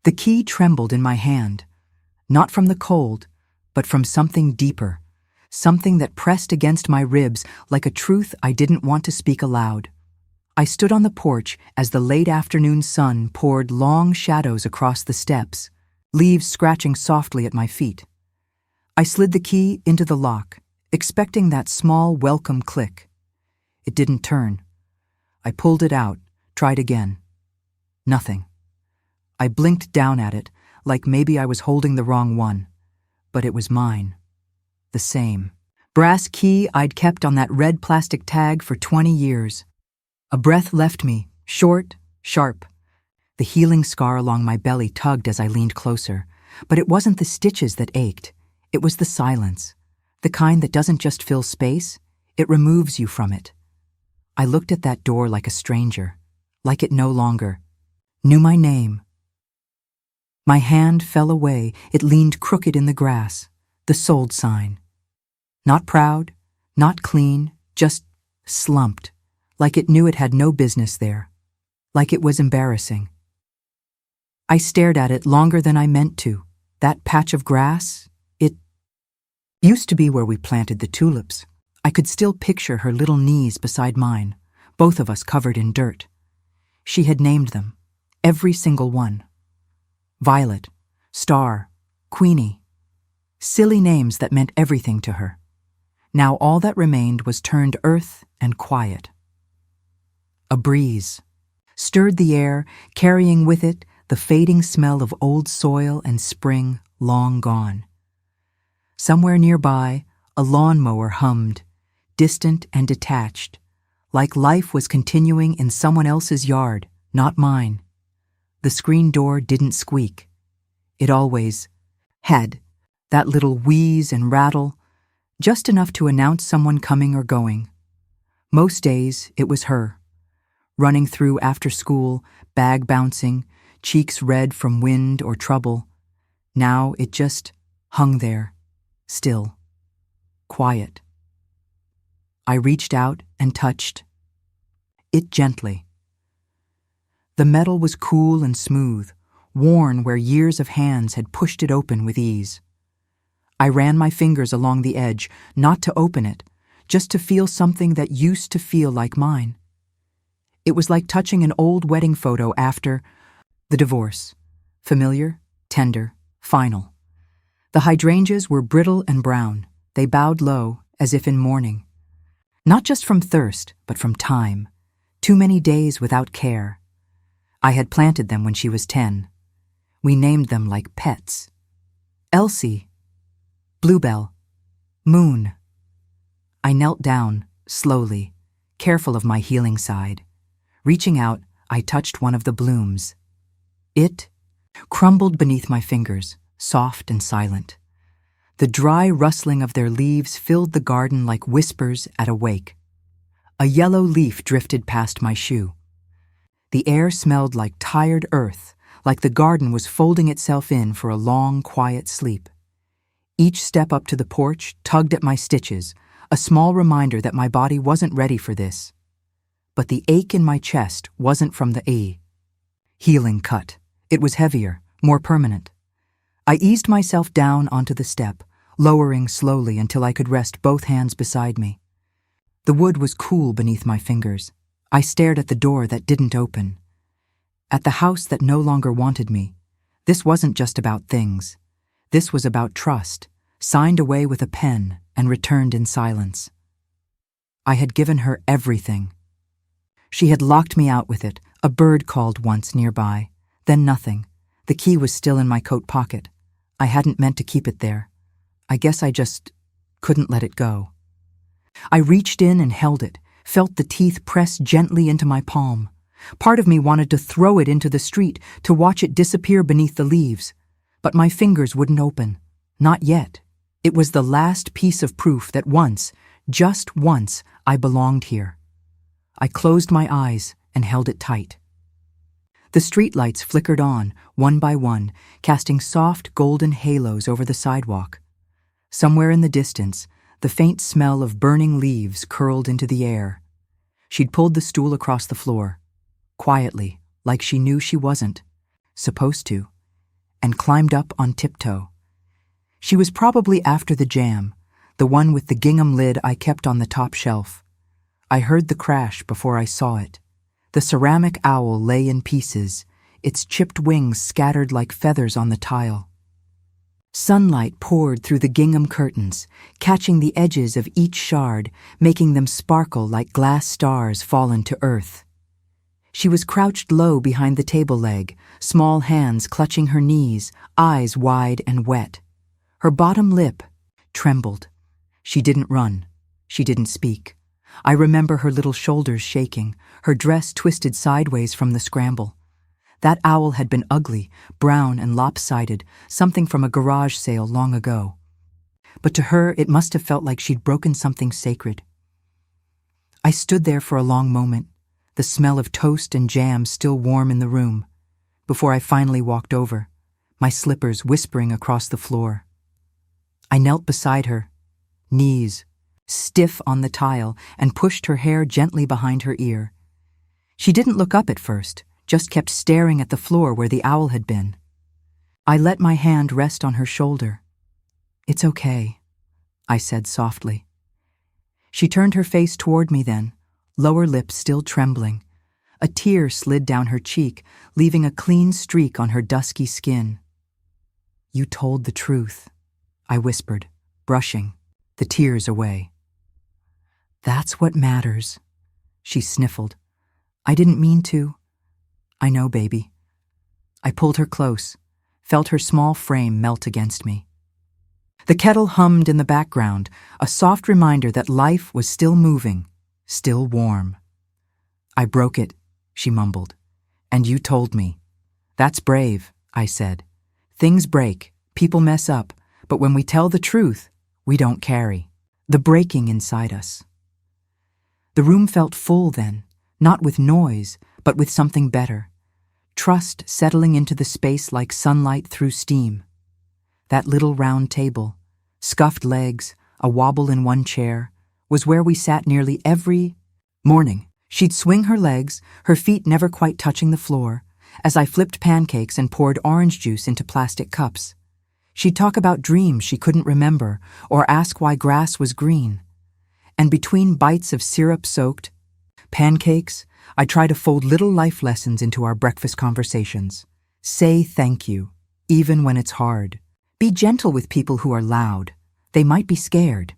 The key trembled in my hand, not from the cold, but from something deeper, something that pressed against my ribs like a truth I didn't want to speak aloud. I stood on the porch as the late afternoon sun poured long shadows across the steps, leaves scratching softly at my feet. I slid the key into the lock, expecting that small welcome click. It didn't turn. I pulled it out, tried again. Nothing. I blinked down at it, like maybe I was holding the wrong one. But it was mine. The same. Brass key I'd kept on that red plastic tag for 20 years. A breath left me, short, sharp. The healing scar along my belly tugged as I leaned closer. But it wasn't the stitches that ached. It was the silence. The kind that doesn't just fill space, it removes you from it. I looked at that door like a stranger, like it no longer knew my name. My hand fell away, it leaned crooked in the grass, the sold sign. Not proud, not clean, just slumped, like it knew it had no business there, like it was embarrassing. I stared at it longer than I meant to. That patch of grass, it used to be where we planted the tulips. I could still picture her little knees beside mine, both of us covered in dirt. She had named them, every single one. Violet, Star, Queenie. Silly names that meant everything to her. Now all that remained was turned earth and quiet. A breeze stirred the air, carrying with it the fading smell of old soil and spring long gone. Somewhere nearby, a lawnmower hummed, distant and detached, like life was continuing in someone else's yard, not mine. The screen door didn't squeak. It always had, that little wheeze and rattle, just enough to announce someone coming or going. Most days, it was her, running through after school, bag bouncing, cheeks red from wind or trouble. Now it just hung there, still, quiet. I reached out and touched it gently. The metal was cool and smooth, worn where years of hands had pushed it open with ease. I ran my fingers along the edge, not to open it, just to feel something that used to feel like mine. It was like touching an old wedding photo after the divorce. Familiar, tender, final. The hydrangeas were brittle and brown. They bowed low, as if in mourning. Not just from thirst, but from time. Too many days without care. I had planted them when she was 10. We named them like pets. Elsie, Bluebell, Moon. I knelt down, slowly, careful of my healing side. Reaching out, I touched one of the blooms. It crumbled beneath my fingers, soft and silent. The dry rustling of their leaves filled the garden like whispers at a wake. A yellow leaf drifted past my shoe. The air smelled like tired earth, like the garden was folding itself in for a long, quiet sleep. Each step up to the porch tugged at my stitches, a small reminder that my body wasn't ready for this. But the ache in my chest wasn't from the healing cut. It was heavier, more permanent. I eased myself down onto the step, lowering slowly until I could rest both hands beside me. The wood was cool beneath my fingers. I stared at the door that didn't open. At the house that no longer wanted me. This wasn't just about things. This was about trust, signed away with a pen and returned in silence. I had given her everything. She had locked me out with it. A bird called once nearby. Then nothing. The key was still in my coat pocket. I hadn't meant to keep it there. I guess I just couldn't let it go. I reached in and held it, felt the teeth press gently into my palm. Part of me wanted to throw it into the street, to watch it disappear beneath the leaves. But my fingers wouldn't open. Not yet. It was the last piece of proof that once, just once, I belonged here. I closed my eyes and held it tight. The streetlights flickered on, one by one, casting soft golden halos over the sidewalk. Somewhere in the distance, the faint smell of burning leaves curled into the air. She'd pulled the stool across the floor, quietly, like she knew she wasn't supposed to. and climbed up on tiptoe. She was probably after the jam, the one with the gingham lid I kept on the top shelf. I heard the crash before I saw it. The ceramic owl lay in pieces, its chipped wings scattered like feathers on the tile. Sunlight poured through the gingham curtains, catching the edges of each shard, making them sparkle like glass stars fallen to earth. She was crouched low behind the table leg, small hands clutching her knees, eyes wide and wet. Her bottom lip trembled. She didn't run. She didn't speak. I remember her little shoulders shaking, her dress twisted sideways from the scramble. That owl had been ugly, brown and lopsided, something from a garage sale long ago. But to her, it must have felt like she'd broken something sacred. I stood there for a long moment, the smell of toast and jam still warm in the room, before I finally walked over, my slippers whispering across the floor. I knelt beside her, knees stiff on the tile, and pushed her hair gently behind her ear. She didn't look up at first, just kept staring at the floor where the owl had been. I let my hand rest on her shoulder. "It's okay," I said softly. She turned her face toward me then, lower lip still trembling. A tear slid down her cheek, leaving a clean streak on her dusky skin. "You told the truth," I whispered, brushing the tears away. "That's what matters," she sniffled. "I didn't mean to." "I know, baby." I pulled her close, felt her small frame melt against me. The kettle hummed in the background, a soft reminder that life was still moving, still warm. "I broke it," she mumbled. "And you told me." "That's brave," I said. "Things break, people mess up, but when we tell the truth, we don't carry the breaking inside us." The room felt full then, not with noise, but with something better. Trust settling into the space like sunlight through steam. That little round table, scuffed legs, a wobble in one chair, was where we sat nearly every morning. She'd swing her legs, her feet never quite touching the floor, as I flipped pancakes and poured orange juice into plastic cups. She'd talk about dreams she couldn't remember, or ask why grass was green. And between bites of syrup-soaked pancakes, I try to fold little life lessons into our breakfast conversations. Say thank you, even when it's hard. Be gentle with people who are loud. They might be scared.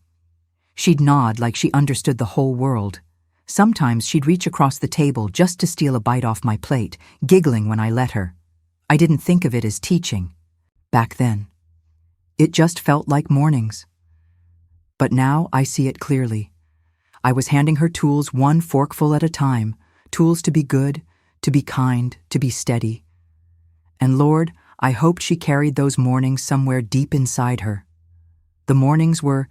She'd nod like she understood the whole world. Sometimes she'd reach across the table just to steal a bite off my plate, giggling when I let her. I didn't think of it as teaching back then. It just felt like mornings. But now I see it clearly. I was handing her tools one forkful at a time, tools to be good, to be kind, to be steady. And Lord, I hoped she carried those mornings somewhere deep inside her. The mornings were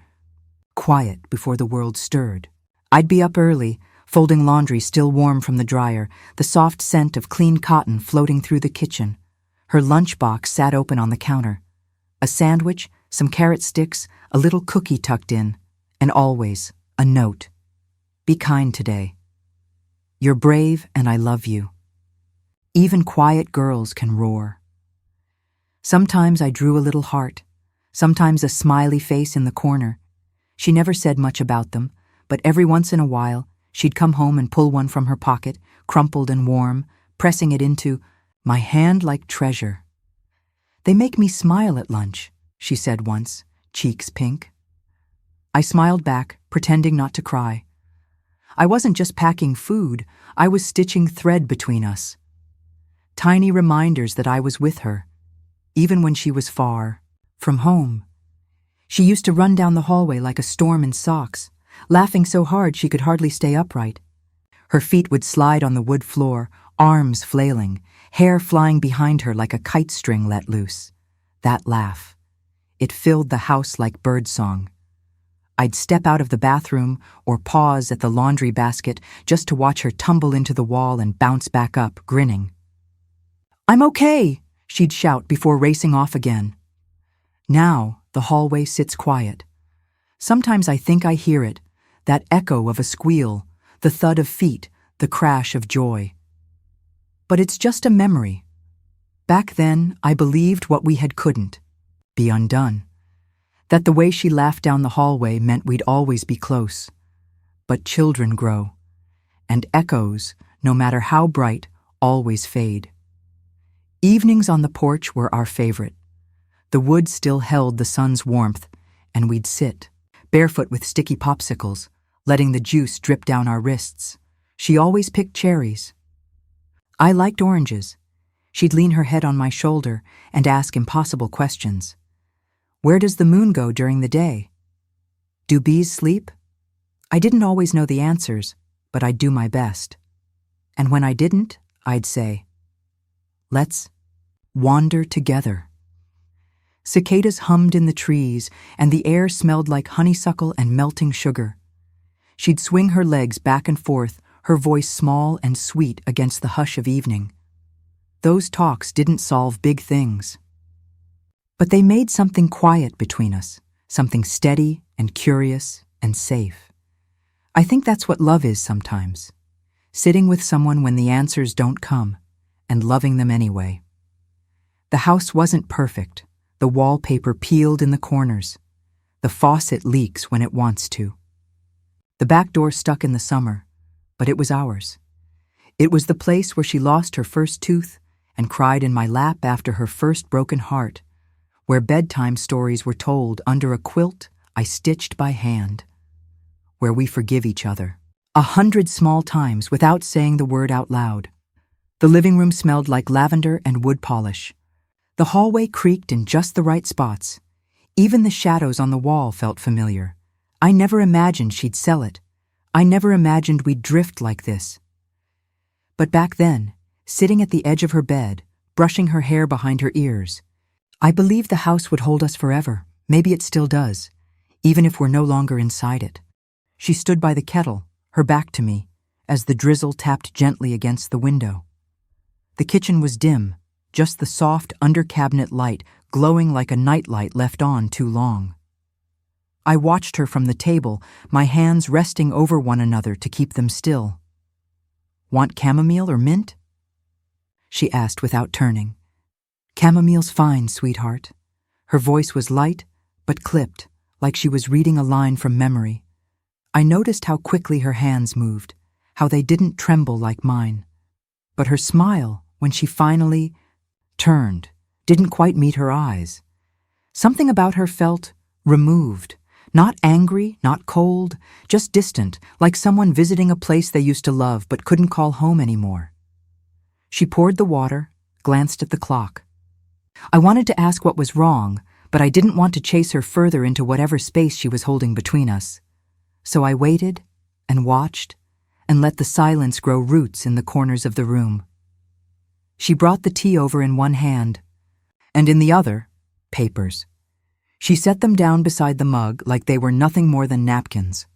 quiet before the world stirred. I'd be up early, folding laundry still warm from the dryer, the soft scent of clean cotton floating through the kitchen. Her lunchbox sat open on the counter. A sandwich, some carrot sticks, a little cookie tucked in, and always a note. "Be kind today. You're brave and I love you." Even quiet girls can roar. Sometimes I drew a little heart, sometimes a smiley face in the corner. She never said much about them, but every once in a while, she'd come home and pull one from her pocket, crumpled and warm, pressing it into my hand like treasure. "They make me smile at lunch," she said once, cheeks pink. I smiled back, pretending not to cry. I wasn't just packing food, I was stitching thread between us. Tiny reminders that I was with her, even when she was far from home. She used to run down the hallway like a storm in socks, laughing so hard she could hardly stay upright. Her feet would slide on the wood floor, arms flailing, hair flying behind her like a kite string let loose. That laugh. It filled the house like birdsong. I'd step out of the bathroom or pause at the laundry basket just to watch her tumble into the wall and bounce back up, grinning. "I'm okay," she'd shout before racing off again. Now the hallway sits quiet. Sometimes I think I hear it, that echo of a squeal, the thud of feet, the crash of joy. But it's just a memory, Back then, I believed what we had couldn't be undone. That the way she laughed down the hallway meant we'd always be close. But children grow, and echoes, no matter how bright, always fade. Evenings on the porch were our favorite. The wood still held the sun's warmth, and we'd sit, barefoot with sticky popsicles, letting the juice drip down our wrists. She always picked cherries. I liked oranges. She'd lean her head on my shoulder and ask impossible questions. Where does the moon go during the day? Do bees sleep? I didn't always know the answers, but I'd do my best. And when I didn't, I'd say, let's wander together. Cicadas hummed in the trees, and the air smelled like honeysuckle and melting sugar. She'd swing her legs back and forth, her voice small and sweet against the hush of evening. Those talks didn't solve big things. But they made something quiet between us, something steady and curious and safe. I think that's what love is sometimes, sitting with someone when the answers don't come, and loving them anyway. The house wasn't perfect. The wallpaper peeled in the corners. The faucet leaks when it wants to. The back door stuck in the summer, but it was ours. It was the place where she lost her first tooth and cried in my lap after her first broken heart, where bedtime stories were told under a quilt I stitched by hand, where we forgive each other 100 small times without saying the word out loud. The living room smelled like lavender and wood polish. The hallway creaked in just the right spots. Even the shadows on the wall felt familiar. I never imagined she'd sell it. I never imagined we'd drift like this. But back then, sitting at the edge of her bed, brushing her hair behind her ears, I believed the house would hold us forever. Maybe it still does, even if we're no longer inside it. She stood by the kettle, her back to me, as the drizzle tapped gently against the window. The kitchen was dim, just the soft under-cabinet light glowing like a nightlight left on too long. I watched her from the table, my hands resting over one another to keep them still. Want chamomile or mint? She asked without turning. Chamomile's fine, sweetheart. Her voice was light, but clipped, like she was reading a line from memory. I noticed how quickly her hands moved, how they didn't tremble like mine. But her smile, when she finally turned, didn't quite meet her eyes. Something about her felt removed, not angry, not cold, just distant, like someone visiting a place they used to love but couldn't call home anymore. She poured the water, glanced at the clock. I wanted to ask what was wrong, but I didn't want to chase her further into whatever space she was holding between us. So I waited and watched and let the silence grow roots in the corners of the room. She brought the tea over in one hand, and in the other, papers. She set them down beside the mug like they were nothing more than napkins.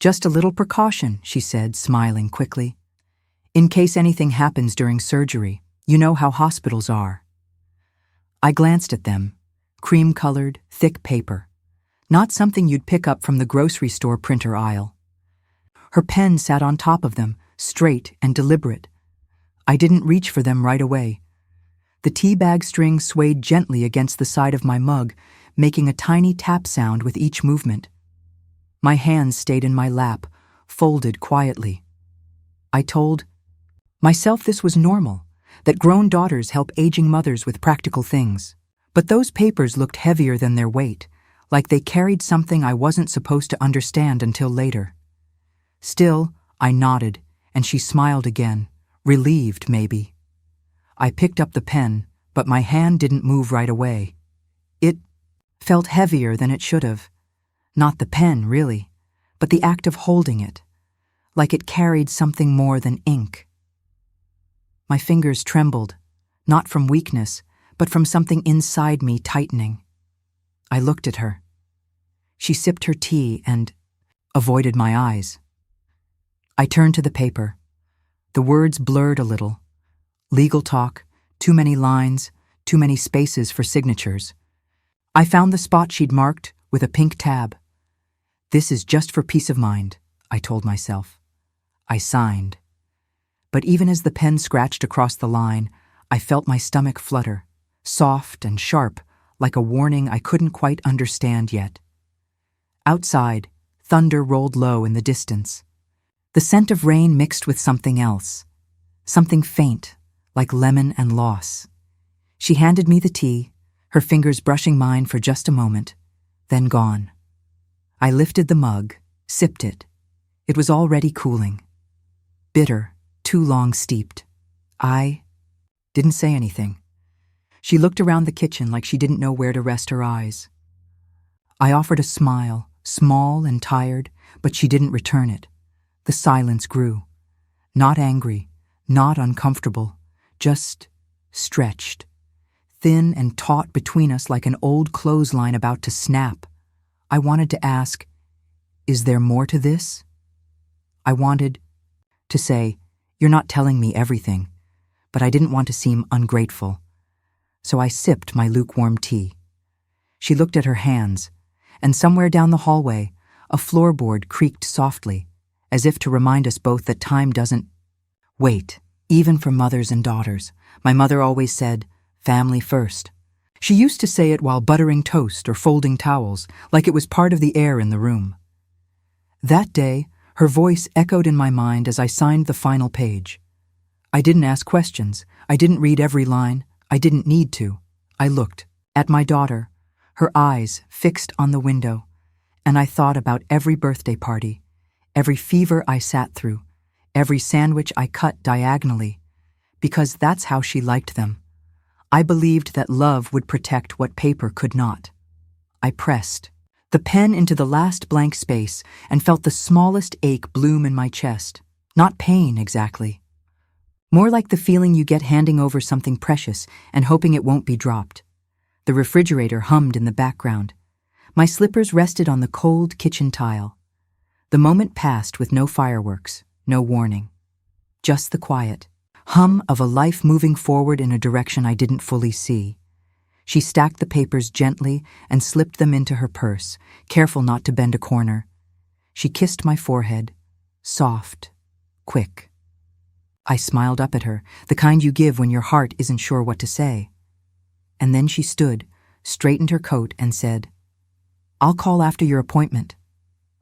Just a little precaution, she said, smiling quickly. In case anything happens during surgery, you know how hospitals are. I glanced at them, cream-colored, thick paper, not something you'd pick up from the grocery store printer aisle. Her pen sat on top of them, straight and deliberate. I didn't reach for them right away. The tea bag string swayed gently against the side of my mug, making a tiny tap sound with each movement. My hands stayed in my lap, folded quietly. I told myself this was normal, that grown daughters help aging mothers with practical things. But those papers looked heavier than their weight, like they carried something I wasn't supposed to understand until later. Still, I nodded, and she smiled again, relieved maybe. I picked up the pen, but my hand didn't move right away. It felt heavier than it should have. Not the pen, really, but the act of holding it, like it carried something more than ink. My fingers trembled, not from weakness, but from something inside me tightening. I looked at her. She sipped her tea and avoided my eyes. I turned to the paper. The words blurred a little. Legal talk, too many lines, too many spaces for signatures. I found the spot she'd marked with a pink tab. This is just for peace of mind, I told myself. I signed. But even as the pen scratched across the line, I felt my stomach flutter, soft and sharp, like a warning I couldn't quite understand yet. Outside, thunder rolled low in the distance. The scent of rain mixed with something else, something faint, like lemon and loss. She handed me the tea, her fingers brushing mine for just a moment, then gone. I lifted the mug, sipped it. It was already cooling. Bitter, too long steeped. I didn't say anything. She looked around the kitchen like she didn't know where to rest her eyes. I offered a smile, small and tired, but she didn't return it. The silence grew. Not angry, not uncomfortable, just stretched. Thin and taut between us like an old clothesline about to snap. I wanted to ask, is there more to this? I wanted to say, you're not telling me everything, but I didn't want to seem ungrateful. So I sipped my lukewarm tea. She looked at her hands, and somewhere down the hallway, a floorboard creaked softly, as if to remind us both that time doesn't wait, even for mothers and daughters. My mother always said, family first. She used to say it while buttering toast or folding towels, like it was part of the air in the room. That day, her voice echoed in my mind as I signed the final page. I didn't ask questions. I didn't read every line. I didn't need to. I looked at my daughter, her eyes fixed on the window, and I thought about every birthday party, every fever I sat through, every sandwich I cut diagonally, because that's how she liked them. I believed that love would protect what paper could not. I pressed the pen into the last blank space and felt the smallest ache bloom in my chest. Not pain, exactly. More like the feeling you get handing over something precious and hoping it won't be dropped. The refrigerator hummed in the background. My slippers rested on the cold kitchen tile. The moment passed with no fireworks, no warning. Just the quiet hum of a life moving forward in a direction I didn't fully see. She stacked the papers gently and slipped them into her purse, careful not to bend a corner. She kissed my forehead, soft, quick. I smiled up at her, the kind you give when your heart isn't sure what to say. And then she stood, straightened her coat, and said, "I'll call after your appointment."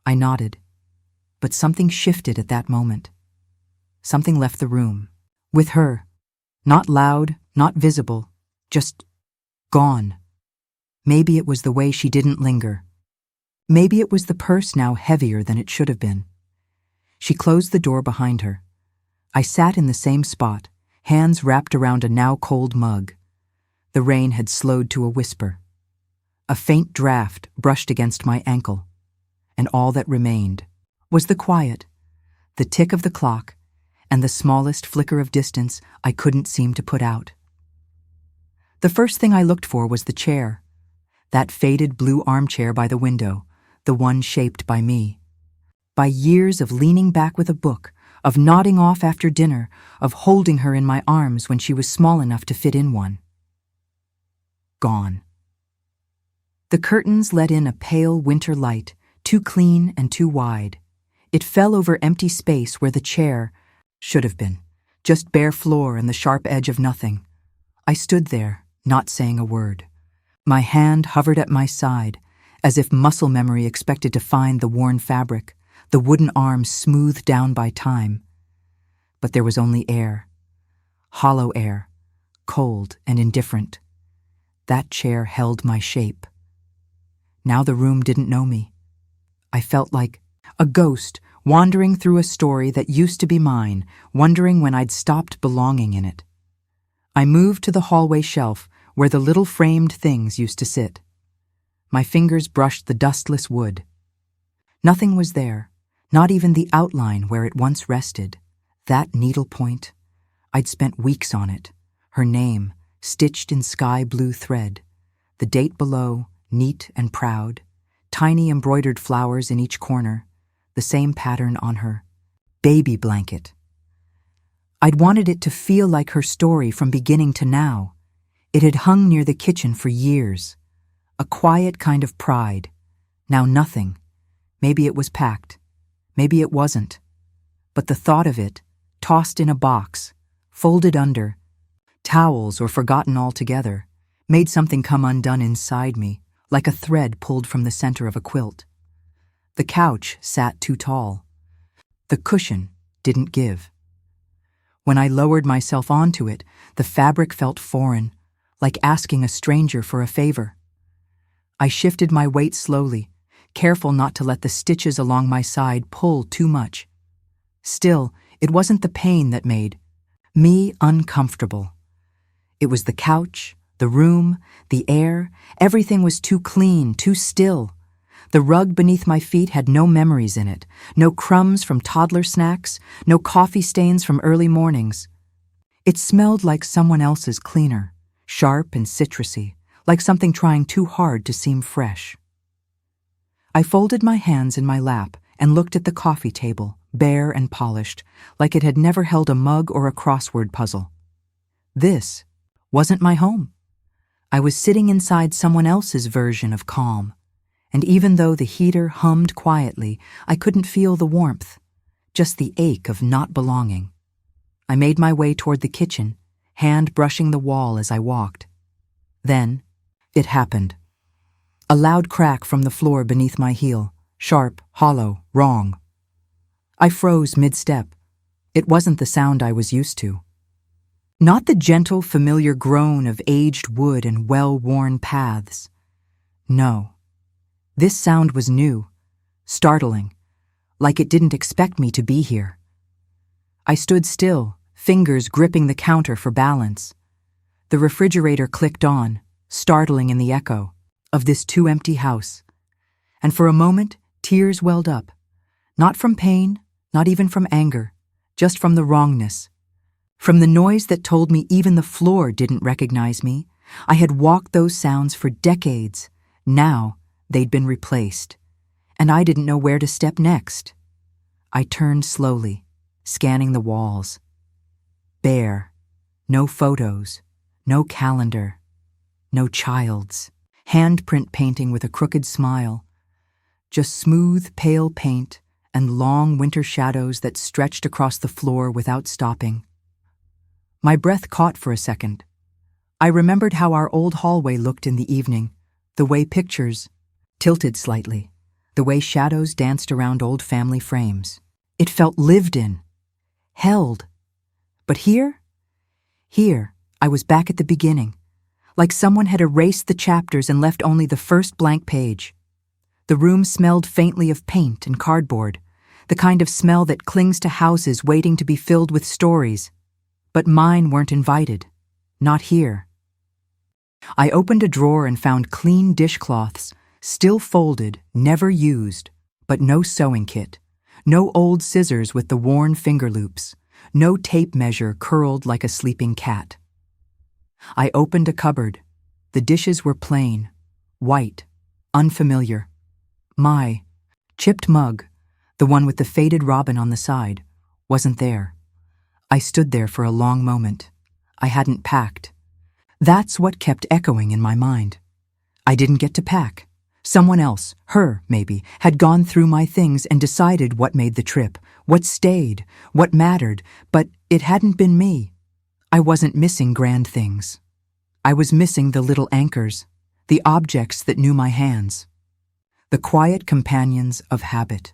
I nodded, but something shifted at that moment. Something left the room. With her. Not loud, not visible, just gone. Maybe it was the way she didn't linger. Maybe it was the purse now heavier than it should have been. She closed the door behind her. I sat in the same spot, hands wrapped around a now cold mug. The rain had slowed to a whisper. A faint draft brushed against my ankle, and all that remained was the quiet, the tick of the clock, and the smallest flicker of distance I couldn't seem to put out. The first thing I looked for was the chair, that faded blue armchair by the window, the one shaped by me. By years of leaning back with a book, of nodding off after dinner, of holding her in my arms when she was small enough to fit in one. Gone. The curtains let in a pale winter light, too clean and too wide. It fell over empty space where the chair should have been, just bare floor and the sharp edge of nothing. I stood there, not saying a word. My hand hovered at my side, as if muscle memory expected to find the worn fabric, the wooden arms smoothed down by time. But there was only air. Hollow air, cold and indifferent. That chair held my shape. Now the room didn't know me. I felt like a ghost wandering through a story that used to be mine, wondering when I'd stopped belonging in it. I moved to the hallway shelf where the little framed things used to sit. My fingers brushed the dustless wood. Nothing was there, not even the outline where it once rested. That needlepoint, I'd spent weeks on it. Her name, stitched in sky blue thread. The date below, neat and proud. Tiny embroidered flowers in each corner. The same pattern on her baby blanket. I'd wanted it to feel like her story from beginning to now. It had hung near the kitchen for years. A quiet kind of pride. Now nothing. Maybe it was packed. Maybe it wasn't. But the thought of it, tossed in a box, folded under, towels or forgotten altogether, made something come undone inside me, like a thread pulled from the center of a quilt. The couch sat too tall. The cushion didn't give. When I lowered myself onto it, the fabric felt foreign, like asking a stranger for a favor. I shifted my weight slowly, careful not to let the stitches along my side pull too much. Still, it wasn't the pain that made me uncomfortable. It was the couch, the room, the air. Everything was too clean, too still. The rug beneath my feet had no memories in it, no crumbs from toddler snacks, no coffee stains from early mornings. It smelled like someone else's cleaner, sharp and citrusy, like something trying too hard to seem fresh. I folded my hands in my lap and looked at the coffee table, bare and polished, like it had never held a mug or a crossword puzzle. This wasn't my home. I was sitting inside someone else's version of calm, and even though the heater hummed quietly, I couldn't feel the warmth, just the ache of not belonging. I made my way toward the kitchen, hand brushing the wall as I walked. Then, it happened. A loud crack from the floor beneath my heel, sharp, hollow, wrong. I froze mid-step. It wasn't the sound I was used to. Not the gentle, familiar groan of aged wood and well-worn paths. No. This sound was new, startling, like it didn't expect me to be here. I stood still, fingers gripping the counter for balance. The refrigerator clicked on, startling in the echo of this too-empty house. And for a moment, tears welled up. Not from pain, not even from anger, just from the wrongness. From the noise that told me even the floor didn't recognize me. I had walked those sounds for decades. Now, they'd been replaced, and I didn't know where to step next. I turned slowly, scanning the walls. Bare. No photos. No calendar. No child's. Handprint painting with a crooked smile. Just smooth, pale paint and long winter shadows that stretched across the floor without stopping. My breath caught for a second. I remembered how our old hallway looked in the evening, the way pictures tilted slightly, the way shadows danced around old family frames. It felt lived in, held. But here, I was back at the beginning, like someone had erased the chapters and left only the first blank page. The room smelled faintly of paint and cardboard, the kind of smell that clings to houses waiting to be filled with stories. But mine weren't invited, not here. I opened a drawer and found clean dishcloths, still folded, never used, but no sewing kit, no old scissors with the worn finger loops, no tape measure curled like a sleeping cat. I opened a cupboard. The dishes were plain, white, unfamiliar. My chipped mug, the one with the faded robin on the side, wasn't there. I stood there for a long moment. I hadn't packed. That's what kept echoing in my mind. I didn't get to pack. Someone else, her maybe, had gone through my things and decided what made the trip, what stayed, what mattered, but it hadn't been me. I wasn't missing grand things. I was missing the little anchors, the objects that knew my hands, the quiet companions of habit.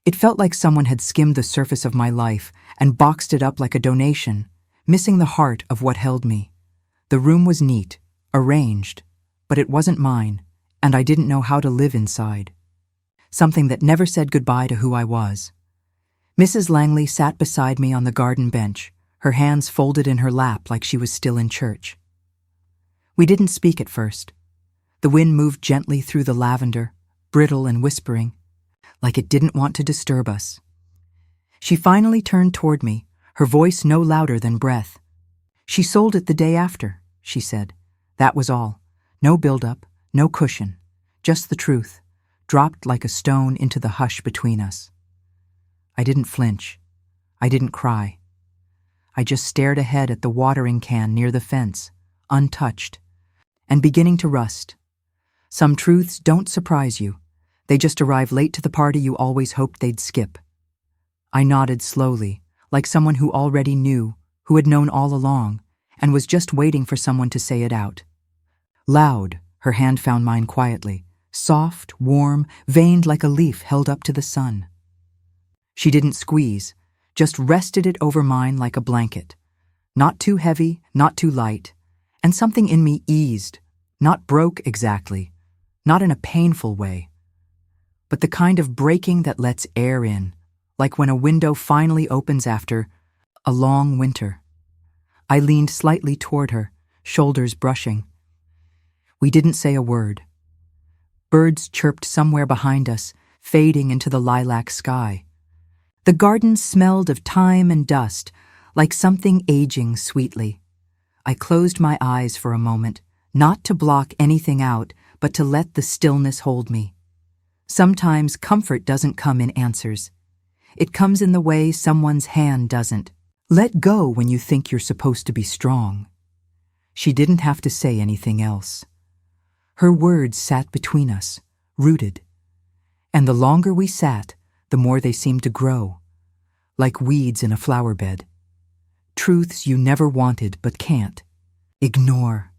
It felt like someone had skimmed the surface of my life and boxed it up like a donation, missing the heart of what held me. The room was neat, arranged, but it wasn't mine, and I didn't know how to live inside. Something that never said goodbye to who I was. Mrs. Langley sat beside me on the garden bench, her hands folded in her lap like she was still in church. We didn't speak at first. The wind moved gently through the lavender, brittle and whispering, like it didn't want to disturb us. She finally turned toward me, her voice no louder than breath. She sold it the day after, she said. That was all. No build-up, no cushion, just the truth, dropped like a stone into the hush between us. I didn't flinch. I didn't cry. I just stared ahead at the watering can near the fence, untouched, and beginning to rust. Some truths don't surprise you. They just arrive late to the party you always hoped they'd skip. I nodded slowly, like someone who already knew, who had known all along, and was just waiting for someone to say it out. Loud, her hand found mine quietly, soft, warm, veined like a leaf held up to the sun. She didn't squeeze, just rested it over mine like a blanket. Not too heavy, not too light, and something in me eased, not broke exactly, not in a painful way, but the kind of breaking that lets air in, like when a window finally opens after a long winter. I leaned slightly toward her, shoulders brushing. We didn't say a word. Birds chirped somewhere behind us, fading into the lilac sky. The garden smelled of thyme and dust, like something aging sweetly. I closed my eyes for a moment, not to block anything out, but to let the stillness hold me. Sometimes comfort doesn't come in answers. It comes in the way someone's hand doesn't. Let go when you think you're supposed to be strong. She didn't have to say anything else. Her words sat between us, rooted. And the longer we sat, the more they seemed to grow, like weeds in a flower bed. Truths you never wanted but can't. Ignore.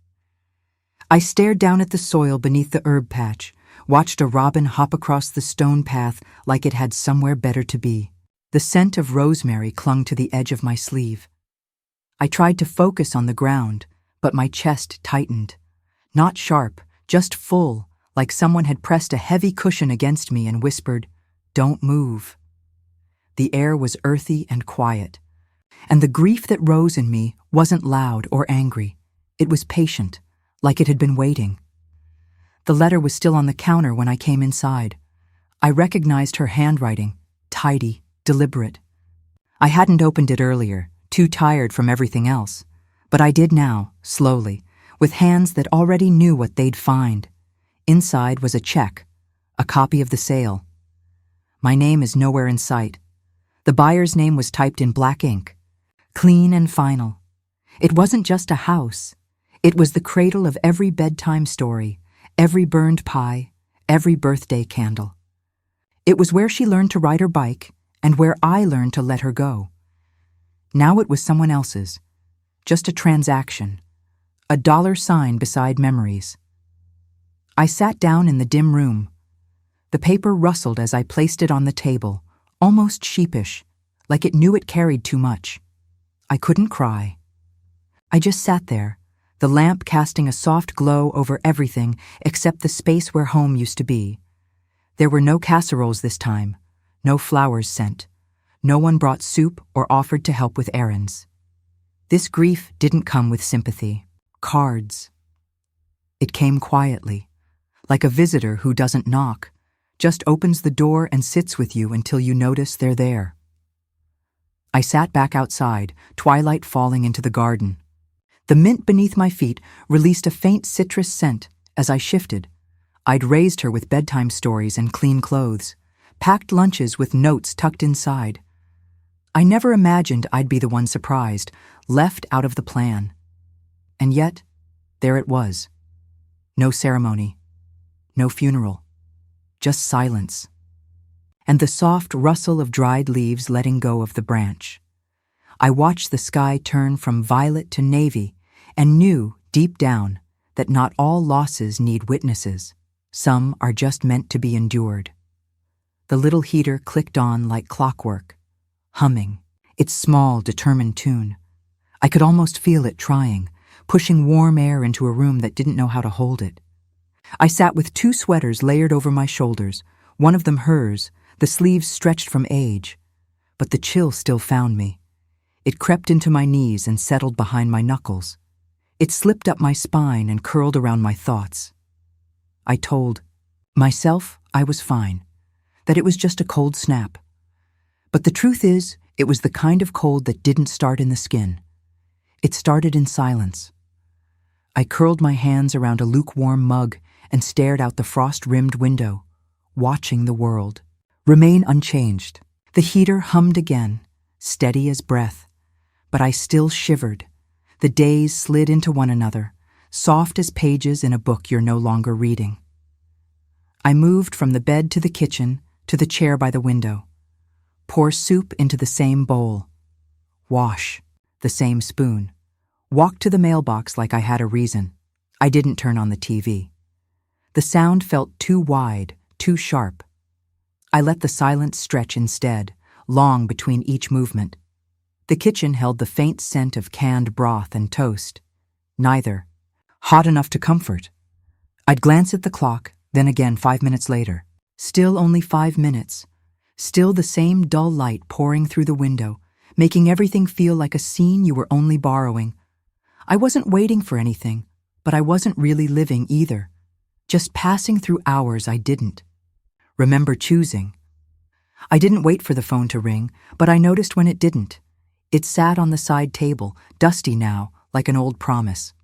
I stared down at the soil beneath the herb patch, watched a robin hop across the stone path like it had somewhere better to be. The scent of rosemary clung to the edge of my sleeve. I tried to focus on the ground, but my chest tightened. Not sharp, just full, like someone had pressed a heavy cushion against me and whispered, "Don't move." The air was earthy and quiet, and the grief that rose in me wasn't loud or angry. It was patient, like it had been waiting. The letter was still on the counter when I came inside. I recognized her handwriting, tidy, deliberate. I hadn't opened it earlier, too tired from everything else, but I did now, slowly, with hands that already knew what they'd find. Inside was a check, a copy of the sale. My name is nowhere in sight. The buyer's name was typed in black ink, clean and final. It wasn't just a house. It was the cradle of every bedtime story, every burned pie, every birthday candle. It was where she learned to ride her bike and where I learned to let her go. Now it was someone else's, just a transaction, a dollar sign beside memories. I sat down in the dim room. The paper rustled as I placed it on the table, almost sheepish, like it knew it carried too much. I couldn't cry. I just sat there, the lamp casting a soft glow over everything except the space where home used to be. There were no casseroles this time, no flowers sent. No one brought soup or offered to help with errands. This grief didn't come with sympathy, cards. It came quietly, like a visitor who doesn't knock, just opens the door and sits with you until you notice they're there. I sat back outside, twilight falling into the garden. The mint beneath my feet released a faint citrus scent as I shifted. I'd raised her with bedtime stories and clean clothes, packed lunches with notes tucked inside. I never imagined I'd be the one surprised, left out of the plan. And yet, there it was. No ceremony, no funeral, just silence. And the soft rustle of dried leaves letting go of the branch. I watched the sky turn from violet to navy and knew, deep down, that not all losses need witnesses. Some are just meant to be endured. The little heater clicked on like clockwork, humming, its small, determined tune. I could almost feel it trying, pushing warm air into a room that didn't know how to hold it. I sat with 2 sweaters layered over my shoulders, one of them hers, the sleeves stretched from age. But the chill still found me. It crept into my knees and settled behind my knuckles. It slipped up my spine and curled around my thoughts. I told myself I was fine, that it was just a cold snap. But the truth is, it was the kind of cold that didn't start in the skin. It started in silence. I curled my hands around a lukewarm mug and stared out the frost-rimmed window, watching the world remain unchanged. The heater hummed again, steady as breath, but I still shivered. The days slid into one another, soft as pages in a book you're no longer reading. I moved from the bed to the kitchen to the chair by the window. Pour soup into the same bowl. Wash, the same spoon. walked to the mailbox like I had a reason. I didn't turn on the TV. The sound felt too wide, too sharp. I let the silence stretch instead, long between each movement. The kitchen held the faint scent of canned broth and toast. Neither. Hot enough to comfort. I'd glance at the clock, then again 5 minutes later. Still only 5 minutes. Still the same dull light pouring through the window, making everything feel like a scene you were only borrowing. I wasn't waiting for anything, but I wasn't really living either. Just passing through hours I didn't remember choosing. I didn't wait for the phone to ring, but I noticed when it didn't. It sat on the side table, dusty now, like an old promise.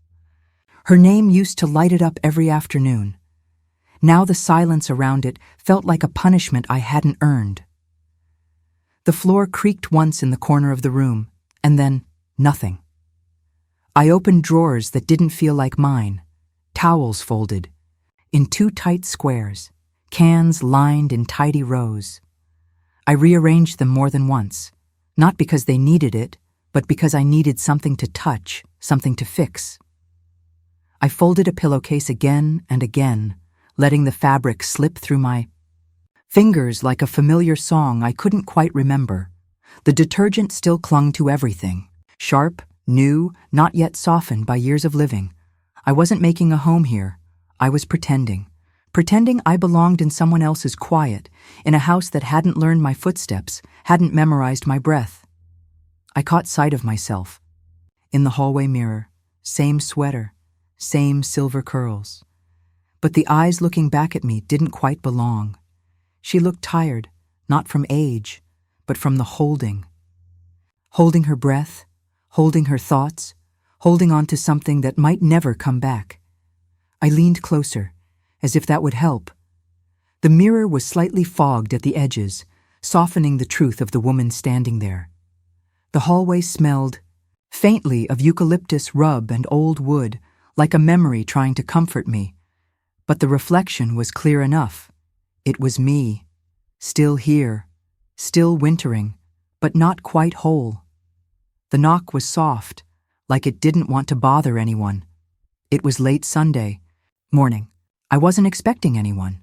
Her name used to light it up every afternoon. Now the silence around it felt like a punishment I hadn't earned. The floor creaked once in the corner of the room, and then nothing. I opened drawers that didn't feel like mine, towels folded, in two tight squares, cans lined in tidy rows. I rearranged them more than once, not because they needed it, but because I needed something to touch, something to fix. I folded a pillowcase again and again, letting the fabric slip through my fingers like a familiar song I couldn't quite remember. The detergent still clung to everything, sharp, new, not yet softened by years of living. I wasn't making a home here. I was pretending I belonged in someone else's quiet, in a house that hadn't learned my footsteps, hadn't memorized my breath. I caught sight of myself. In the hallway mirror, same sweater, same silver curls. But the eyes looking back at me didn't quite belong. She looked tired, not from age, but from the holding. Holding her breath, holding her thoughts, holding on to something that might never come back. I leaned closer, as if that would help. The mirror was slightly fogged at the edges, softening the truth of the woman standing there. The hallway smelled faintly of eucalyptus rub and old wood, like a memory trying to comfort me. But the reflection was clear enough. It was me, still here, still wintering, but not quite whole. The knock was soft, like it didn't want to bother anyone. It was late Sunday morning. I wasn't expecting anyone.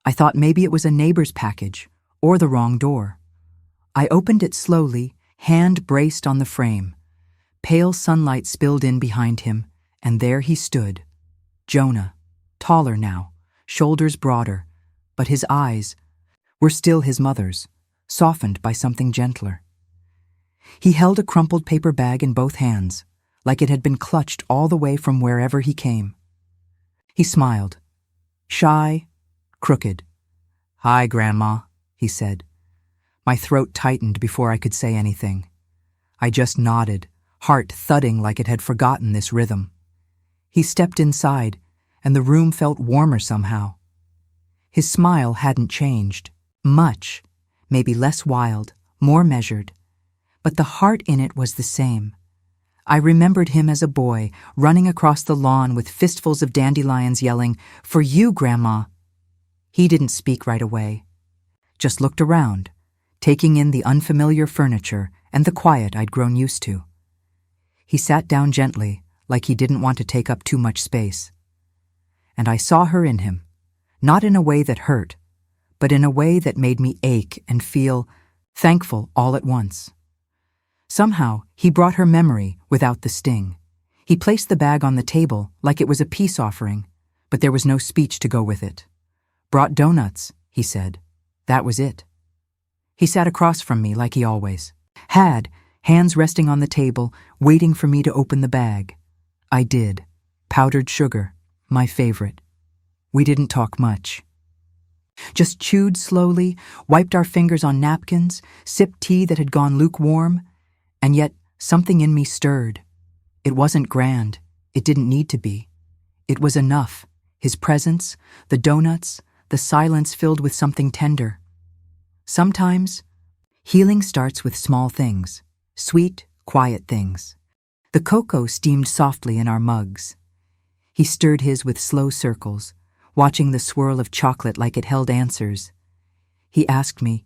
I thought maybe it was a neighbor's package, or the wrong door. I opened it slowly, hand braced on the frame. Pale sunlight spilled in behind him, and there he stood. Jonah, taller now, shoulders broader, but his eyes were still his mother's, softened by something gentler. He held a crumpled paper bag in both hands, like it had been clutched all the way from wherever he came. He smiled. Shy, crooked. "Hi, Grandma," he said. My throat tightened before I could say anything. I just nodded, heart thudding like it had forgotten this rhythm. He stepped inside, and the room felt warmer somehow. His smile hadn't changed. Much, maybe less wild, more measured. But the heart in it was the same. I remembered him as a boy, running across the lawn with fistfuls of dandelions yelling, "For you, Grandma!" He didn't speak right away, just looked around, taking in the unfamiliar furniture and the quiet I'd grown used to. He sat down gently, like he didn't want to take up too much space. And I saw her in him, not in a way that hurt, but in a way that made me ache and feel thankful all at once. Somehow, he brought her memory without the sting. He placed the bag on the table like it was a peace offering, but there was no speech to go with it. "Brought donuts," he said. That was it. He sat across from me like he always had, hands resting on the table, waiting for me to open the bag. I did. Powdered sugar, my favorite. We didn't talk much. Just chewed slowly, wiped our fingers on napkins, sipped tea that had gone lukewarm, and yet something in me stirred. It wasn't grand. It didn't need to be. It was enough. His presence, the donuts, the silence filled with something tender. Sometimes, healing starts with small things, sweet, quiet things. The cocoa steamed softly in our mugs. He stirred his with slow circles, watching the swirl of chocolate like it held answers. He asked me,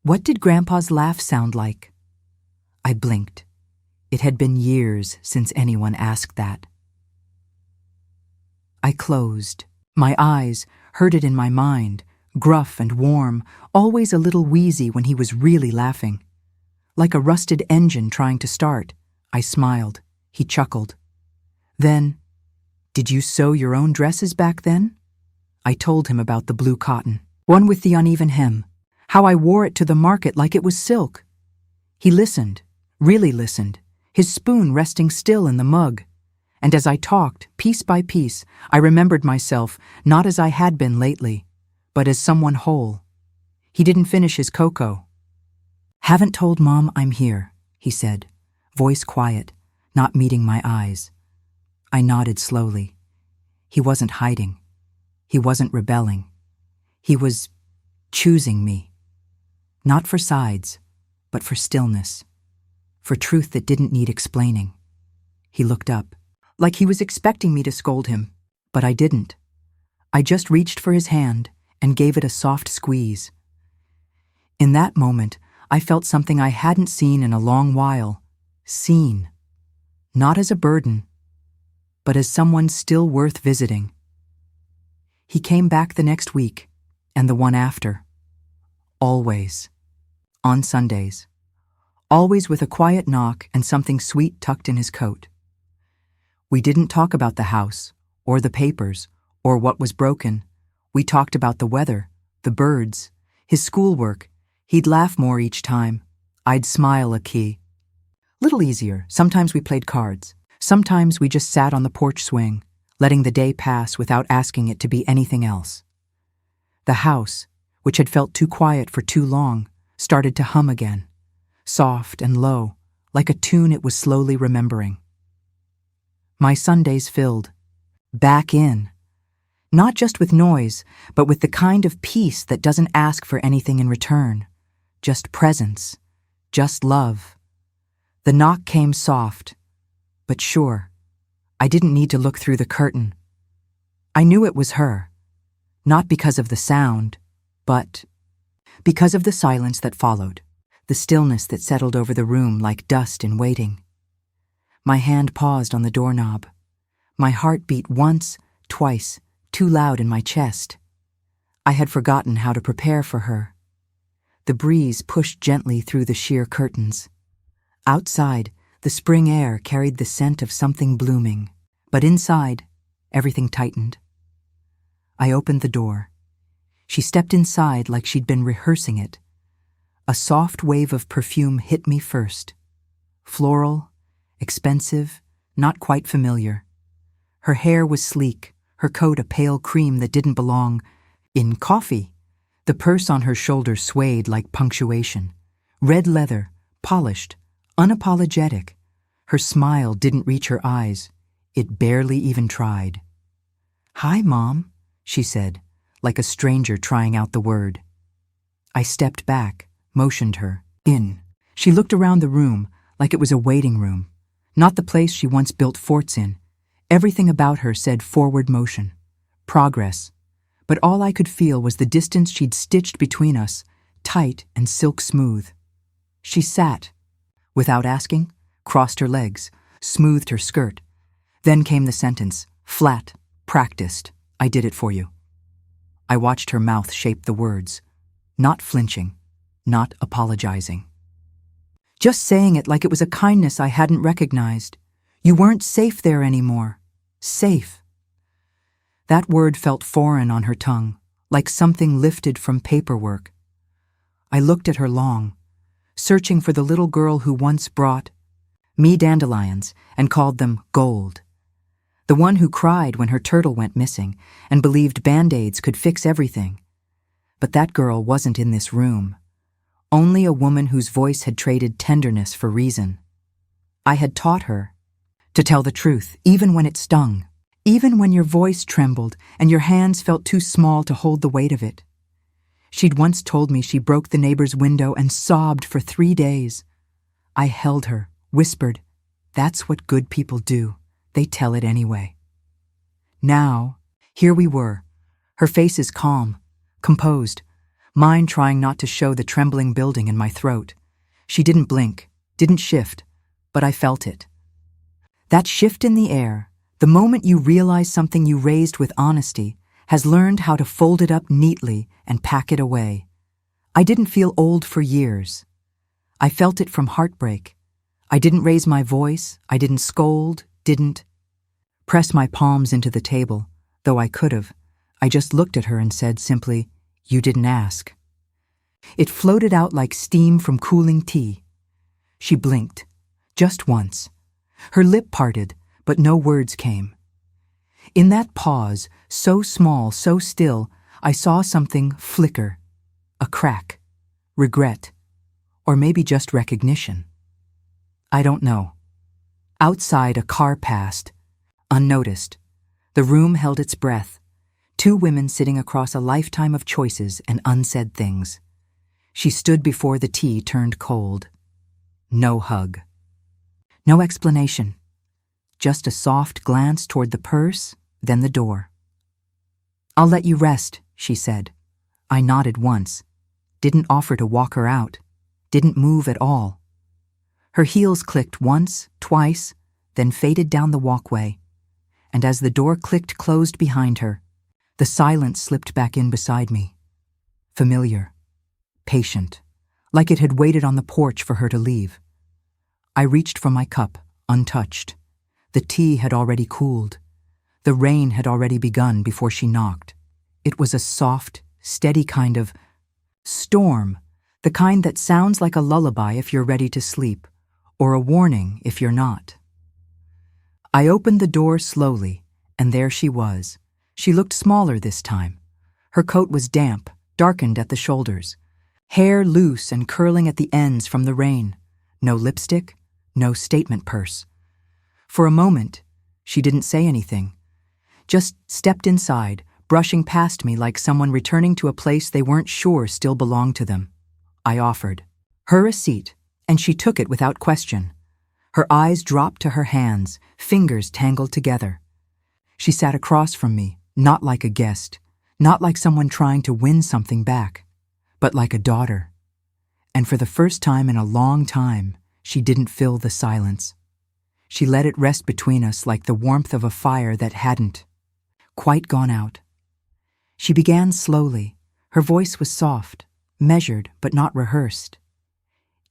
"What did Grandpa's laugh sound like?" I blinked. It had been years since anyone asked that. I closed. My eyes heard it in my mind, gruff and warm, always a little wheezy when he was really laughing. Like a rusted engine trying to start. I smiled. He chuckled. Then, "Did you sew your own dresses back then?" I told him about the blue cotton, one with the uneven hem, how I wore it to the market like it was silk. He listened, really listened, his spoon resting still in the mug. And as I talked, piece by piece, I remembered myself not as I had been lately, but as someone whole. He didn't finish his cocoa. "Haven't told Mom I'm here," he said, voice quiet, not meeting my eyes. I nodded slowly. He wasn't hiding. He wasn't rebelling. He was choosing me. Not for sides, but for stillness. For truth that didn't need explaining. He looked up, like he was expecting me to scold him, but I didn't. I just reached for his hand and gave it a soft squeeze. In that moment, I felt something I hadn't seen in a long while. Seen. Not as a burden, but as someone still worth visiting. He came back the next week, and the one after. Always. On Sundays. Always with a quiet knock and something sweet tucked in his coat. We didn't talk about the house, or the papers, or what was broken. We talked about the weather, the birds, his schoolwork. He'd laugh more each time. I'd smile a key. Little easier. Sometimes we played cards. Sometimes we just sat on the porch swing, letting the day pass without asking it to be anything else. The house, which had felt too quiet for too long, started to hum again, soft and low, like a tune it was slowly remembering. My Sundays filled. Back in. Not just with noise, but with the kind of peace that doesn't ask for anything in return. Just presence. Just love. The knock came soft, but sure. I didn't need to look through the curtain. I knew it was her. Not because of the sound, but because of the silence that followed, the stillness that settled over the room like dust in waiting. My hand paused on the doorknob. My heart beat once, twice, too loud in my chest. I had forgotten how to prepare for her. The breeze pushed gently through the sheer curtains. Outside, the spring air carried the scent of something blooming, but inside, everything tightened. I opened the door. She stepped inside like she'd been rehearsing it. A soft wave of perfume hit me first. Floral, expensive, not quite familiar. Her hair was sleek, her coat a pale cream that didn't belong in coffee. The purse on her shoulder swayed like punctuation. Red leather, polished, unapologetic. Her smile didn't reach her eyes. It barely even tried. "Hi, Mom," she said, like a stranger trying out the word. I stepped back, motioned her, in. She looked around the room like it was a waiting room, not the place she once built forts in. Everything about her said forward motion, progress, but all I could feel was the distance she'd stitched between us, tight and silk smooth. She sat, without asking, crossed her legs, smoothed her skirt. Then came the sentence, flat, practiced, "I did it for you." I watched her mouth shape the words, not flinching, not apologizing. Just saying it like it was a kindness I hadn't recognized. You weren't safe there anymore. Safe. That word felt foreign on her tongue, like something lifted from paperwork. I looked at her long, searching for the little girl who once brought me dandelions and called them gold. The one who cried when her turtle went missing and believed Band-Aids could fix everything. But that girl wasn't in this room. Only a woman whose voice had traded tenderness for reason. I had taught her to tell the truth, even when it stung, even when your voice trembled and your hands felt too small to hold the weight of it. She'd once told me she broke the neighbor's window and sobbed for 3 days. I held her, whispered, "That's what good people do. They tell it anyway." Now, here we were, her face is calm, composed, mine trying not to show the trembling building in my throat. She didn't blink, didn't shift, but I felt it. That shift in the air, the moment you realize something you raised with honesty, has learned how to fold it up neatly and pack it away. I didn't feel old for years. I felt it from heartbreak. I didn't raise my voice, I didn't scold, didn't press my palms into the table, though I could have. I just looked at her and said simply, "You didn't ask." It floated out like steam from cooling tea. She blinked, just once. Her lip parted, but no words came. In that pause, so small, so still, I saw something flicker. A crack. Regret. Or maybe just recognition. I don't know. Outside, a car passed, unnoticed. The room held its breath. Two women sitting across a lifetime of choices and unsaid things. She stood before the tea turned cold. No hug. No explanation. Just a soft glance toward the purse, then the door. "I'll let you rest," she said. I nodded once. Didn't offer to walk her out. Didn't move at all. Her heels clicked once, twice, then faded down the walkway. And as the door clicked closed behind her, the silence slipped back in beside me. Familiar. Patient. Like it had waited on the porch for her to leave. I reached for my cup, untouched. The tea had already cooled. The rain had already begun before she knocked. It was a soft, steady kind of storm, the kind that sounds like a lullaby if you're ready to sleep, or a warning if you're not. I opened the door slowly, and there she was. She looked smaller this time. Her coat was damp, darkened at the shoulders. Hair loose and curling at the ends from the rain. No lipstick, no statement purse. For a moment, she didn't say anything. Just stepped inside, brushing past me like someone returning to a place they weren't sure still belonged to them. I offered her a seat, and she took it without question. Her eyes dropped to her hands, fingers tangled together. She sat across from me, not like a guest, not like someone trying to win something back, but like a daughter. And for the first time in a long time, she didn't fill the silence. She let it rest between us like the warmth of a fire that hadn't quite gone out. She began slowly. Her voice was soft, measured but not rehearsed.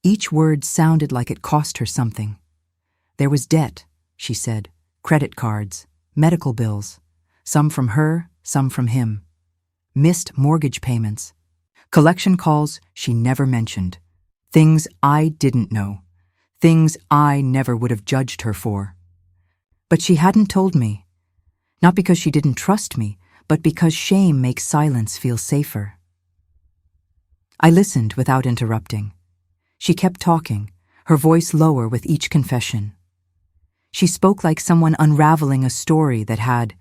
Each word sounded like it cost her something. There was debt, she said, credit cards, medical bills, some from her, some from him. Missed mortgage payments. Collection calls she never mentioned. Things I didn't know. Things I never would have judged her for. But she hadn't told me. Not because she didn't trust me, but because shame makes silence feel safer. I listened without interrupting. She kept talking, her voice lower with each confession. She spoke like someone unraveling a story that had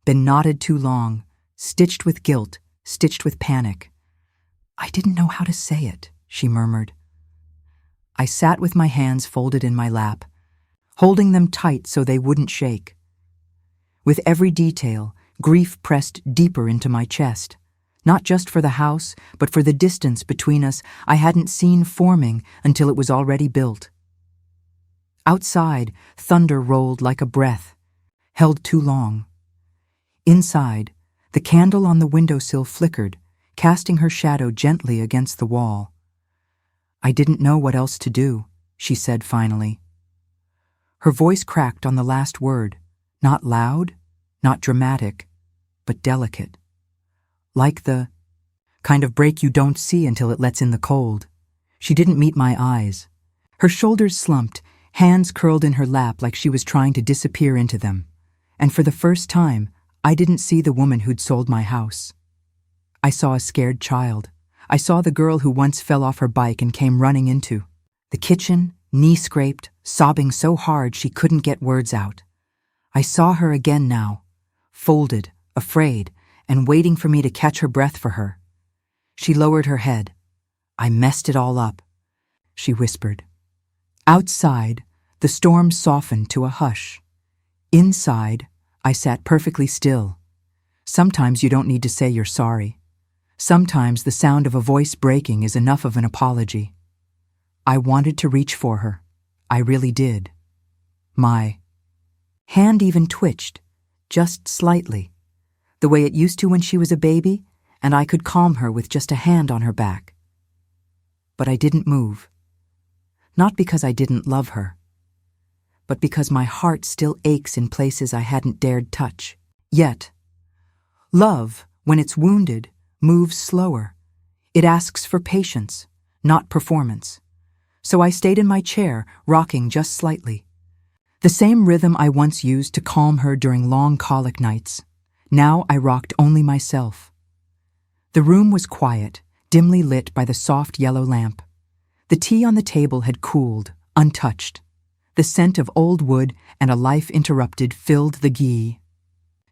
been knotted too long, stitched with guilt, stitched with panic. "I didn't know how to say it," she murmured. I sat with my hands folded in my lap, holding them tight so they wouldn't shake. With every detail, grief pressed deeper into my chest, not just for the house, but for the distance between us I hadn't seen forming until it was already built. Outside, thunder rolled like a breath, held too long. Inside, the candle on the windowsill flickered, casting her shadow gently against the wall. "I didn't know what else to do," she said finally. Her voice cracked on the last word, not loud, not dramatic, but delicate. Like the kind of break you don't see until it lets in the cold. She didn't meet my eyes. Her shoulders slumped, hands curled in her lap like she was trying to disappear into them. And for the first time, I didn't see the woman who'd sold my house. I saw a scared child. I saw the girl who once fell off her bike and came running into the kitchen, knee-scraped, sobbing so hard she couldn't get words out. I saw her again now, folded, afraid, and waiting for me to catch her breath for her. She lowered her head. "I messed it all up," she whispered. Outside, the storm softened to a hush. Inside, I sat perfectly still. Sometimes you don't need to say you're sorry. Sometimes the sound of a voice breaking is enough of an apology. I wanted to reach for her. I really did. My hand even twitched, just slightly, the way it used to when she was a baby, and I could calm her with just a hand on her back. But I didn't move. Not because I didn't love her, but because my heart still aches in places I hadn't dared touch. Yet, love, when it's wounded, moves slower. It asks for patience, not performance. So I stayed in my chair, rocking just slightly. The same rhythm I once used to calm her during long colic nights. Now I rocked only myself. The room was quiet, dimly lit by the soft yellow lamp. The tea on the table had cooled, untouched. The scent of old wood and a life interrupted filled the ghee.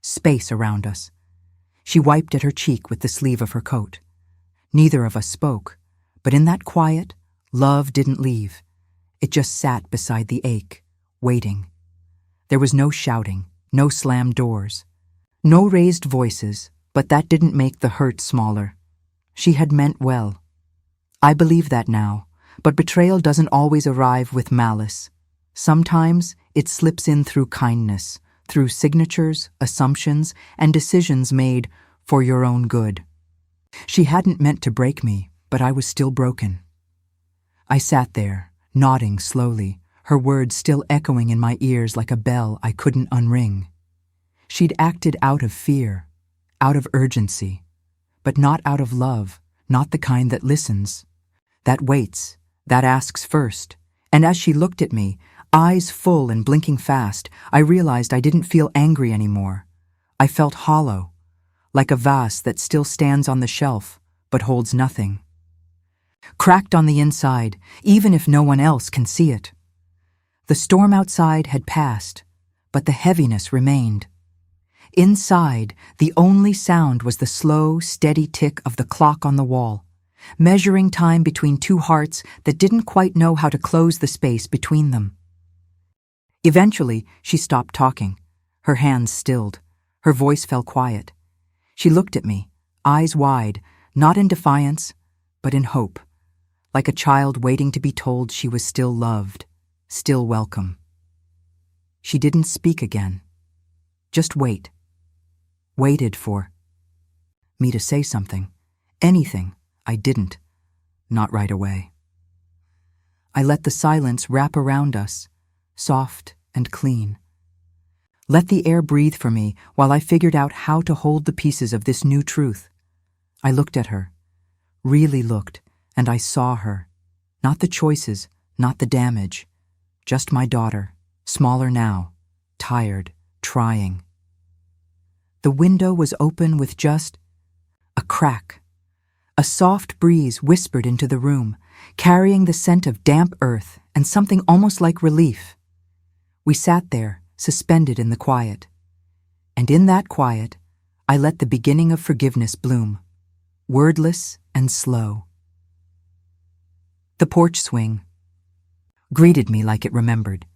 Space around us. She wiped at her cheek with the sleeve of her coat. Neither of us spoke, but in that quiet, love didn't leave. It just sat beside the ache, waiting. There was no shouting, no slammed doors, no raised voices, but that didn't make the hurt smaller. She had meant well. I believe that now, but betrayal doesn't always arrive with malice. Sometimes it slips in through kindness, through signatures, assumptions, and decisions made for your own good. She hadn't meant to break me, but I was still broken. I sat there, nodding slowly, her words still echoing in my ears like a bell I couldn't unring. She'd acted out of fear, out of urgency, but not out of love, not the kind that listens, that waits, that asks first. And as she looked at me, eyes full and blinking fast, I realized I didn't feel angry anymore. I felt hollow, like a vase that still stands on the shelf, but holds nothing. Cracked on the inside, even if no one else can see it. The storm outside had passed, but the heaviness remained. Inside, the only sound was the slow, steady tick of the clock on the wall, measuring time between two hearts that didn't quite know how to close the space between them. Eventually, she stopped talking. Her hands stilled. Her voice fell quiet. She looked at me, eyes wide, not in defiance, but in hope, like a child waiting to be told she was still loved, still welcome. She didn't speak again. Just wait. Waited for me to say something, anything. I didn't, not right away. I let the silence wrap around us, soft and clean. Let the air breathe for me while I figured out how to hold the pieces of this new truth. I looked at her, really looked, and I saw her. Not the choices, not the damage, just my daughter, smaller now, tired, trying. The window was open with just a crack. A soft breeze whispered into the room, carrying the scent of damp earth and something almost like relief. We sat there, suspended in the quiet. And in that quiet, I let the beginning of forgiveness bloom, wordless and slow. The porch swing greeted me like it remembered.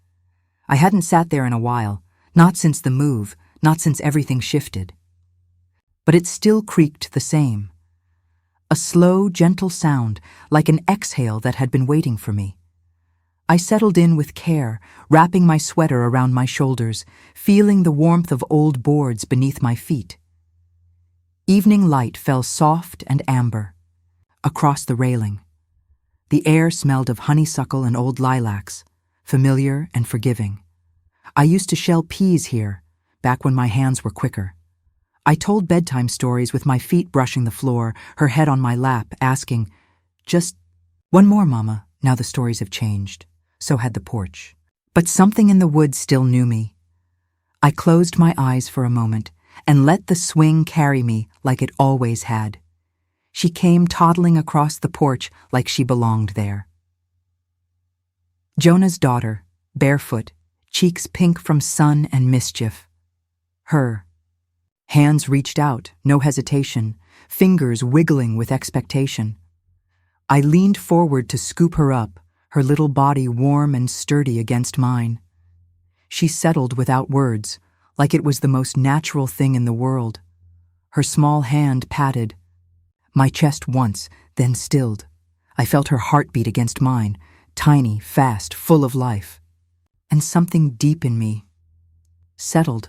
I hadn't sat there in a while, not since the move, not since everything shifted. But it still creaked the same. A slow, gentle sound, like an exhale that had been waiting for me. I settled in with care, wrapping my sweater around my shoulders, feeling the warmth of old boards beneath my feet. Evening light fell soft and amber across the railing. The air smelled of honeysuckle and old lilacs, familiar and forgiving. I used to shell peas here, back when my hands were quicker. I told bedtime stories with my feet brushing the floor, her head on my lap, asking, "Just one more, Mama." Now the stories have changed. So had the porch. But something in the woods still knew me. I closed my eyes for a moment and let the swing carry me like it always had. She came toddling across the porch like she belonged there. Jonah's daughter, barefoot, cheeks pink from sun and mischief. Her. Hands reached out, no hesitation, fingers wiggling with expectation. I leaned forward to scoop her up, her little body warm and sturdy against mine. She settled without words, like it was the most natural thing in the world. Her small hand patted my chest once, then stilled. I felt her heartbeat against mine, tiny, fast, full of life. And something deep in me settled,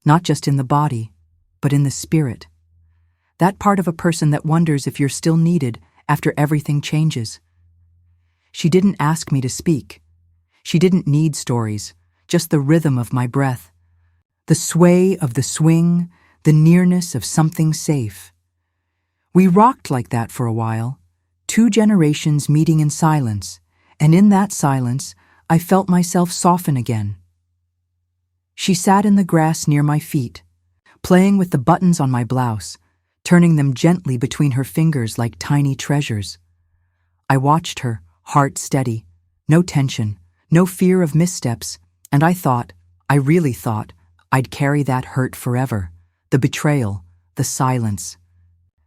not just in the body, but in the spirit. That part of a person that wonders if you're still needed after everything changes. She didn't ask me to speak. She didn't need stories, just the rhythm of my breath, the sway of the swing, the nearness of something safe. We rocked like that for a while, 2 generations meeting in silence, and in that silence, I felt myself soften again. She sat in the grass near my feet, playing with the buttons on my blouse, turning them gently between her fingers like tiny treasures. I watched her, heart steady, no tension, no fear of missteps, and I really thought, I'd carry that hurt forever, the betrayal, the silence,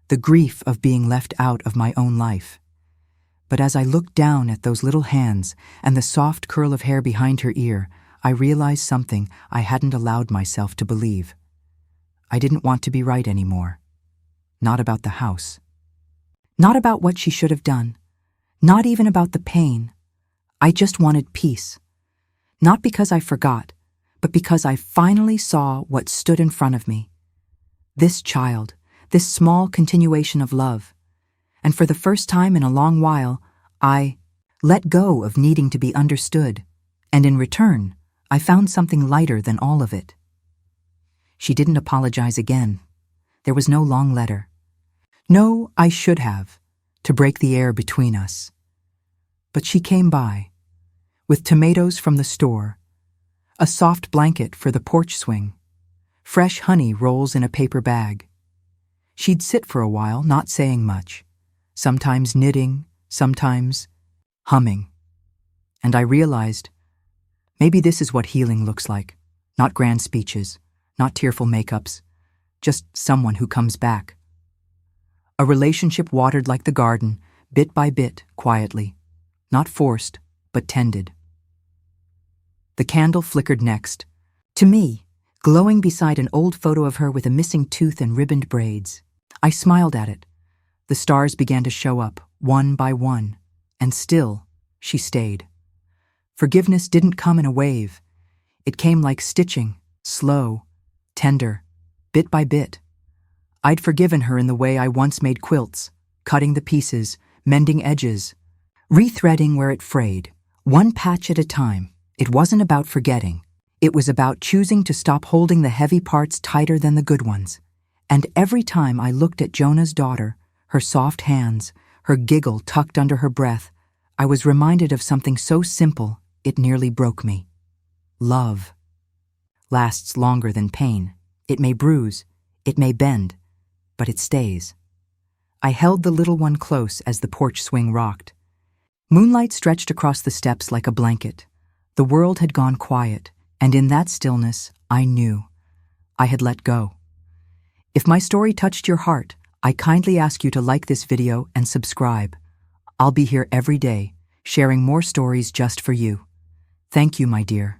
the grief of being left out of my own life. But as I looked down at those little hands and the soft curl of hair behind her ear, I realized something I hadn't allowed myself to believe. I didn't want to be right anymore. Not about the house. Not about what she should have done. Not even about the pain. I just wanted peace. Not because I forgot, but because I finally saw what stood in front of me. This child, this small continuation of love. And for the first time in a long while, I let go of needing to be understood. And in return, I found something lighter than all of it. She didn't apologize again. There was no long letter. No, I should have, to break the air between us. But she came by, with tomatoes from the store, a soft blanket for the porch swing, fresh honey rolls in a paper bag. She'd sit for a while, not saying much, sometimes knitting, sometimes humming. And I realized, maybe this is what healing looks like. Not grand speeches, not tearful makeups, just someone who comes back. A relationship watered like the garden, bit by bit, quietly. Not forced, but tended. The candle flickered next. To me, glowing beside an old photo of her with a missing tooth and ribboned braids. I smiled at it. The stars began to show up, one by one, and still, she stayed. Forgiveness didn't come in a wave. It came like stitching, slow, tender, bit by bit. I'd forgiven her in the way I once made quilts, cutting the pieces, mending edges, rethreading where it frayed, one patch at a time. It wasn't about forgetting. It was about choosing to stop holding the heavy parts tighter than the good ones. And every time I looked at Jonah's daughter, her soft hands, her giggle tucked under her breath, I was reminded of something so simple it nearly broke me. Love lasts longer than pain. It may bruise, it may bend, but it stays. I held the little one close as the porch swing rocked. Moonlight stretched across the steps like a blanket. The world had gone quiet, and in that stillness, I knew. I had let go. If my story touched your heart, I kindly ask you to like this video and subscribe. I'll be here every day, sharing more stories just for you. Thank you, my dear.